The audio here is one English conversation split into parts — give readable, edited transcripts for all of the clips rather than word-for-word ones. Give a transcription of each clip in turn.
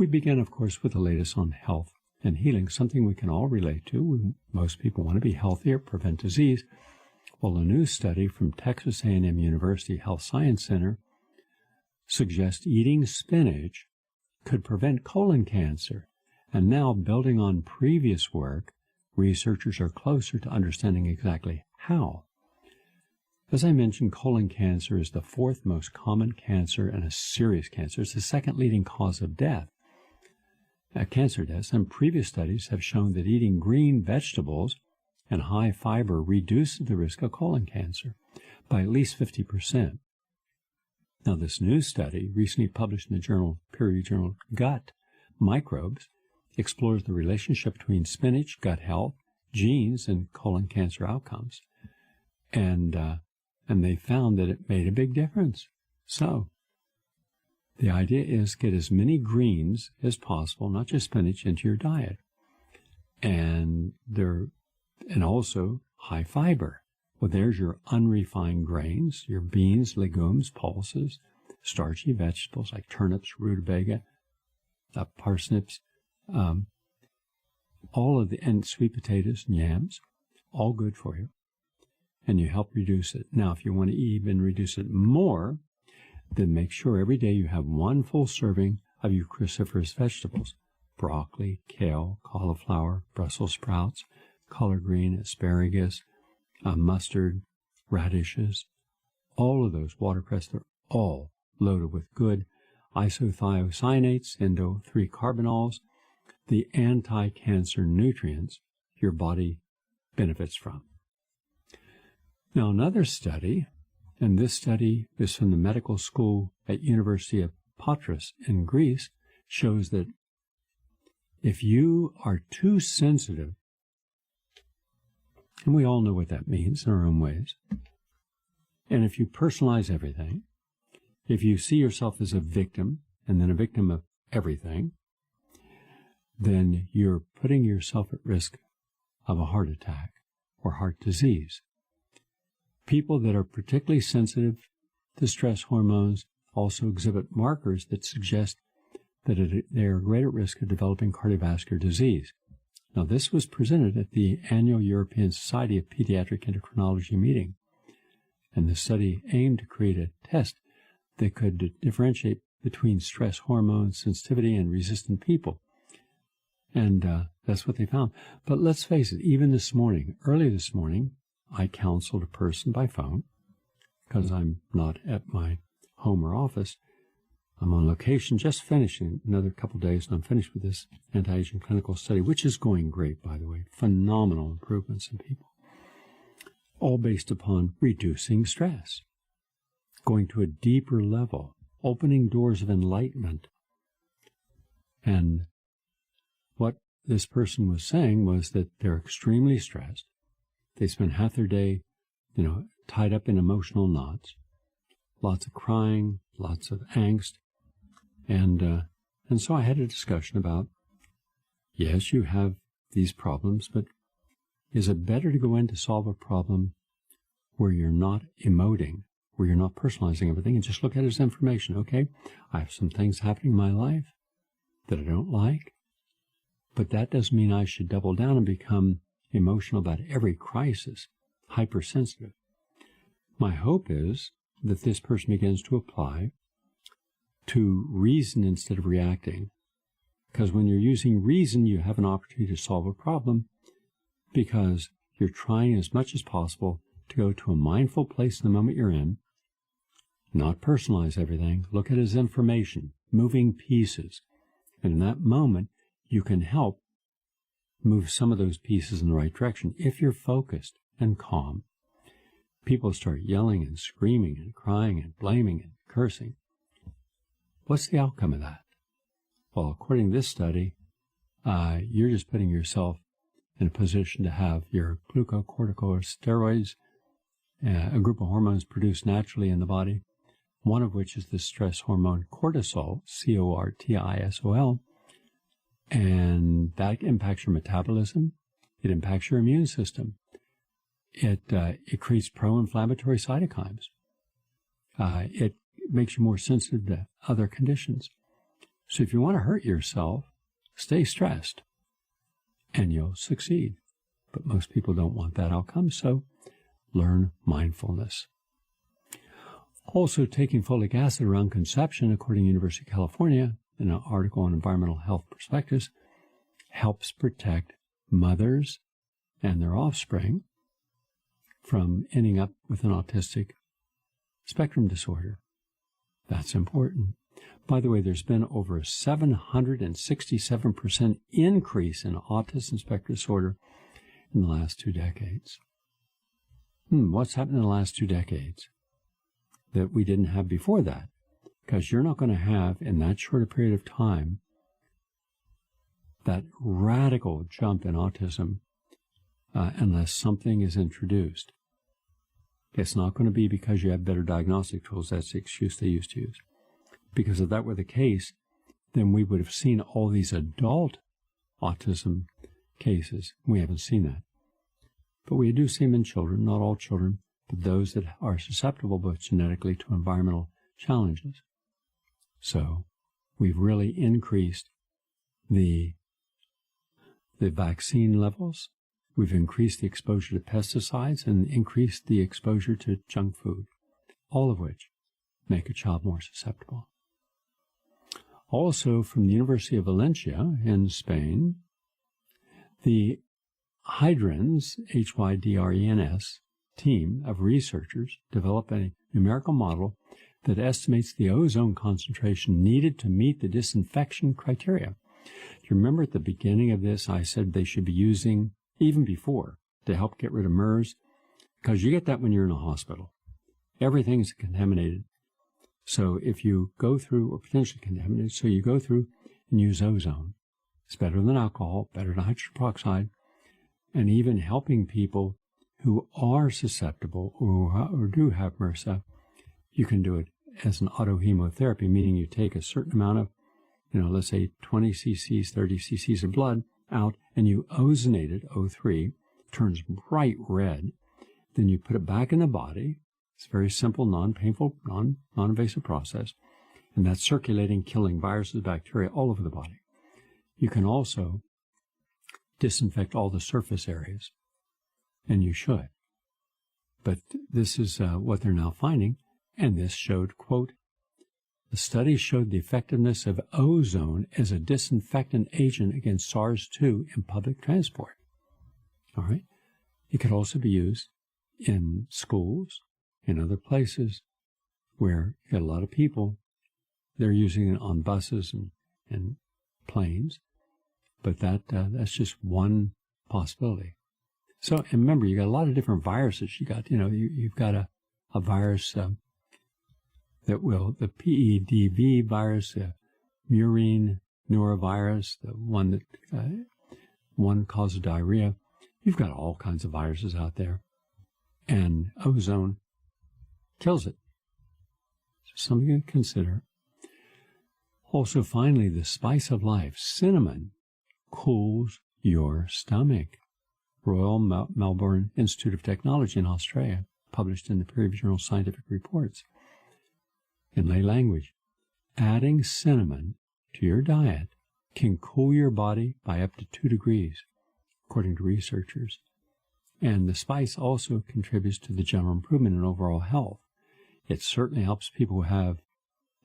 We begin, of course, with the latest on health and healing, something we can all relate to. Most people want to be healthier, prevent disease. Well, a new study from Texas A&M University Health Science Center suggests eating spinach could prevent colon cancer. And now, building on previous work, researchers are closer to understanding exactly how. As I mentioned, colon cancer is the fourth most common cancer and a serious cancer. It's the second leading cause of death, cancer deaths, and previous studies have shown that eating green vegetables and high fiber reduces the risk of colon cancer by at least 50%. Now, this new study, recently published in the peer-reviewed journal Gut Microbes, explores the relationship between spinach, gut health, genes, and colon cancer outcomes. And they found that it made a big difference. So, the idea is get as many greens as possible, not just spinach, into your diet. And also high fiber. Well, there's your unrefined grains, your beans, legumes, pulses, starchy vegetables like turnips, rutabaga, parsnips, and sweet potatoes and yams, all good for you. And you help reduce it. Now, if you want to even reduce it more, then make sure every day you have one full serving of your cruciferous vegetables: broccoli, kale, cauliflower, Brussels sprouts, collard green, asparagus, mustard, radishes. All of those, watercress, they're all loaded with good isothiocyanates, endo-3-carbanols, the anti-cancer nutrients your body benefits from. Now, another study, and this study is from the medical school at University of Patras in Greece, shows that if you are too sensitive, and we all know what that means in our own ways, and if you personalize everything, if you see yourself as a victim and then a victim of everything, then you're putting yourself at risk of a heart attack or heart disease. People that are particularly sensitive to stress hormones also exhibit markers that suggest that they are greater at risk of developing cardiovascular disease. Now, this was presented at the annual European Society of Pediatric Endocrinology meeting, and the study aimed to create a test that could differentiate between stress hormone sensitivity and resistant people. And that's what they found. But let's face it, even this morning, early this morning, I counseled a person by phone because I'm not at my home or office. I'm on location, just finishing another couple of days, and I'm finished with this anti-aging clinical study, which is going great, by the way. Phenomenal improvements in people, all based upon reducing stress, going to a deeper level, opening doors of enlightenment. And what this person was saying was that they're extremely stressed. They spend half their day, tied up in emotional knots, lots of crying, lots of angst. And so I had a discussion about, yes, you have these problems, but is it better to go in to solve a problem where you're not emoting, where you're not personalizing everything, and just look at it as information? Okay, I have some things happening in my life that I don't like, but that doesn't mean I should double down and become emotional about every crisis, hypersensitive. My hope is that this person begins to apply to reason instead of reacting. Because when you're using reason, you have an opportunity to solve a problem because you're trying as much as possible to go to a mindful place in the moment you're in, not personalize everything, look at it as information, moving pieces. And in that moment, you can help move some of those pieces in the right direction. If you're focused and calm, people start yelling and screaming and crying and blaming and cursing. What's the outcome of that? Well, according to this study, you're just putting yourself in a position to have your glucocorticosteroids, a group of hormones produced naturally in the body, one of which is the stress hormone cortisol, cortisol, and that impacts your metabolism. It impacts your immune system. It creates pro-inflammatory cytokines. It makes you more sensitive to other conditions. So if you want to hurt yourself, stay stressed, and you'll succeed. But most people don't want that outcome, so learn mindfulness. Also, taking folic acid around conception, according to University of California, in an article on environmental health perspectives, helps protect mothers and their offspring from ending up with an autistic spectrum disorder. That's important. By the way, there's been over a 767% increase in autism spectrum disorder in the last 2 decades. What's happened in the last 2 decades that we didn't have before that? Because you're not going to have, in that short a period of time, that radical jump in autism unless something is introduced. It's not going to be because you have better diagnostic tools. That's the excuse they used to use. Because if that were the case, then we would have seen all these adult autism cases. We haven't seen that. But we do see them in children, not all children, but those that are susceptible both genetically to environmental challenges. So we've really increased the vaccine levels. We've increased the exposure to pesticides and increased the exposure to junk food, all of which make a child more susceptible. Also, from the University of Valencia in Spain, the Hydrens, Hydrens, team of researchers developed a numerical model that estimates the ozone concentration needed to meet the disinfection criteria. Do you remember at the beginning of this, I said they should be using, even before, to help get rid of MERS? Because you get that when you're in a hospital. Everything's contaminated. So if you go through, or potentially contaminated, so you go through and use ozone. It's better than alcohol, better than hydrogen peroxide, and even helping people who are susceptible or do have MRSA, you can do it as an autohemotherapy, meaning you take a certain amount of, let's say 20 cc's, 30 cc's of blood out, and you ozonate it, O3, turns bright red. Then you put it back in the body. It's a very simple, non-painful, non-invasive process. And that's circulating, killing viruses, bacteria all over the body. You can also disinfect all the surface areas, and you should. But this is what they're now finding, and this showed, quote, the study showed the effectiveness of ozone as a disinfectant agent against SARS-2 in public transport. All right? It could also be used in schools, in other places where you get a lot of people. They're using it on buses and planes, but that's just one possibility. So, and remember, you got a lot of different viruses. You got, you've got a virus that will, the PEDV virus, the murine norovirus, the one that one causes diarrhea. You've got all kinds of viruses out there, and ozone kills it. So something to consider. Also, finally, the spice of life, cinnamon, cools your stomach. Royal Melbourne Institute of Technology in Australia, published in the peer-reviewed journal Scientific Reports. In lay language, adding cinnamon to your diet can cool your body by up to 2 degrees, according to researchers. And the spice also contributes to the general improvement in overall health. It certainly helps people who have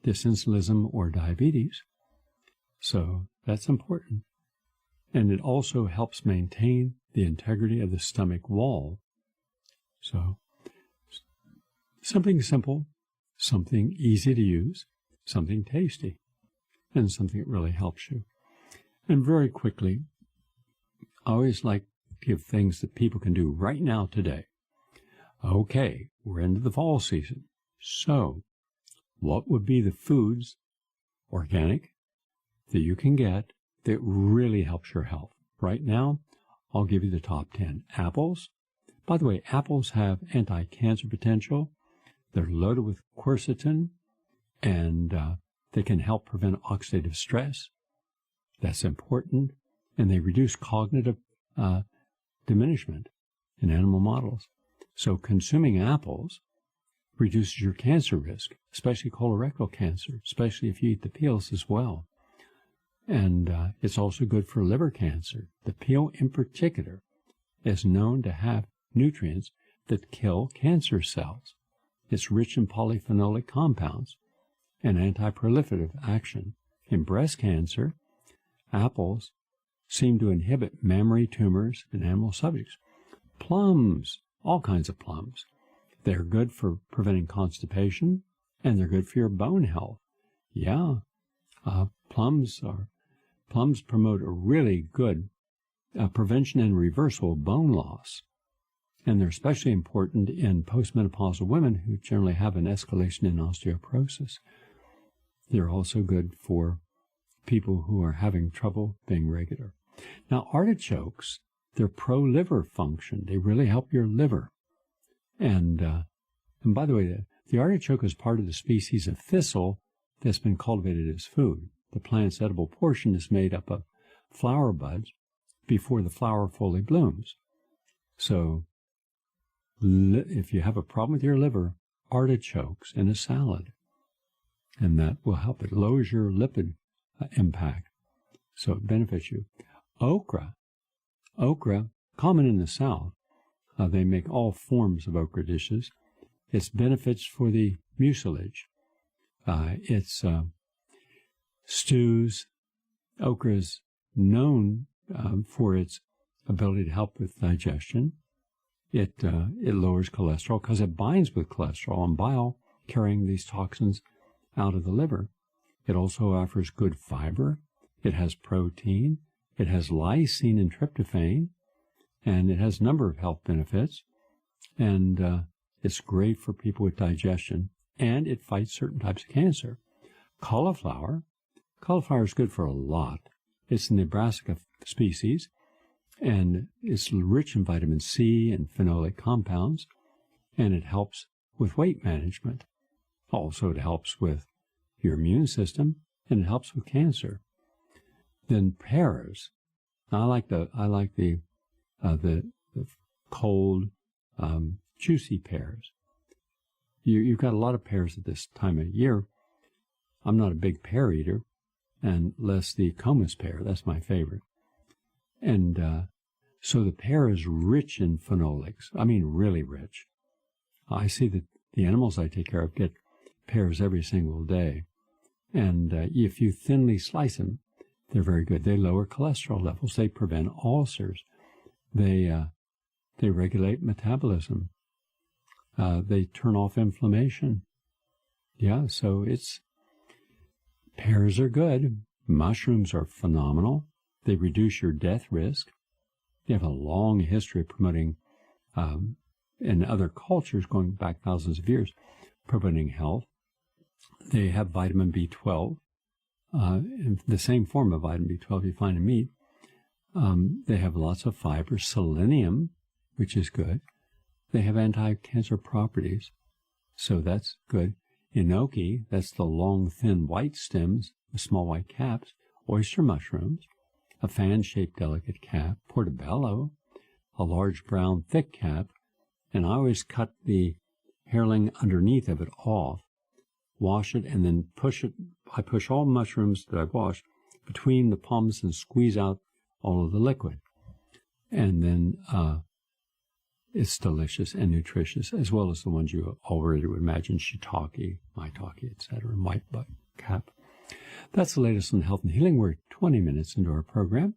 dysinsulinism or diabetes. So that's important. And it also helps maintain the integrity of the stomach wall. So something simple, something easy to use, something tasty, and something that really helps you. And very quickly, I always like to give things that people can do right now today. Okay, we're into the fall season. So what would be the foods, organic, that you can get that really helps your health? Right now, I'll give you the top 10. Apples. By the way, apples have anti-cancer potential. They're loaded with quercetin, and they can help prevent oxidative stress. That's important. And they reduce cognitive diminishment in animal models. So consuming apples reduces your cancer risk, especially colorectal cancer, especially if you eat the peels as well. And it's also good for liver cancer. The peel in particular is known to have nutrients that kill cancer cells. It's rich in polyphenolic compounds and anti-proliferative action. In breast cancer, apples seem to inhibit mammary tumors in animal subjects. Plums, all kinds of plums. They're good for preventing constipation, and they're good for your bone health. Yeah, plums promote a really good prevention and reversal of bone loss. And they're especially important in postmenopausal women who generally have an escalation in osteoporosis. They're also good for people who are having trouble being regular. Now, artichokes, they're pro-liver function. They really help your liver. And by the way, the artichoke is part of the species of thistle that's been cultivated as food. The plant's edible portion is made up of flower buds before the flower fully blooms. So if you have a problem with your liver, artichokes in a salad, and that will help. It lowers your lipid impact, so it benefits you. Okra, common in the South. They make all forms of okra dishes. Its benefits for the mucilage. It's stews. Okra is known for its ability to help with digestion. It lowers cholesterol because it binds with cholesterol and bile, carrying these toxins out of the liver. It also offers good fiber. It has protein. It has lysine and tryptophan, and it has a number of health benefits. And it's great for people with digestion, and it fights certain types of cancer. Cauliflower is good for a lot. It's a Nebraska species, and it's rich in vitamin C and phenolic compounds, and it helps with weight management. Also, it helps with your immune system, and it helps with cancer. Then pears. I like the cold, juicy pears. You've got a lot of pears at this time of year. I'm not a big pear eater, unless the Comus pear. That's my favorite. And so the pear is rich in phenolics. I mean, really rich. I see that the animals I take care of get pears every single day. And if you thinly slice them, they're very good. They lower cholesterol levels. They prevent ulcers. They regulate metabolism. They turn off inflammation. Yeah, so pears are good. Mushrooms are phenomenal. They reduce your death risk. They have a long history of promoting, in other cultures going back thousands of years, promoting health. They have vitamin B12, the same form of vitamin B12 you find in meat. They have lots of fiber, selenium, which is good. They have anti-cancer properties, so that's good. Enoki, that's the long, thin white stems with small white caps. Oyster mushrooms, a fan-shaped delicate cap. Portobello, a large brown thick cap. And I always cut the hairling underneath of it off, wash it, and then push it. I push all mushrooms that I wash between the palms and squeeze out all of the liquid. And then it's delicious and nutritious, as well as the ones you already would imagine, shiitake, maitake, etc., and white cap. That's the latest on health and healing. We're 20 minutes into our program.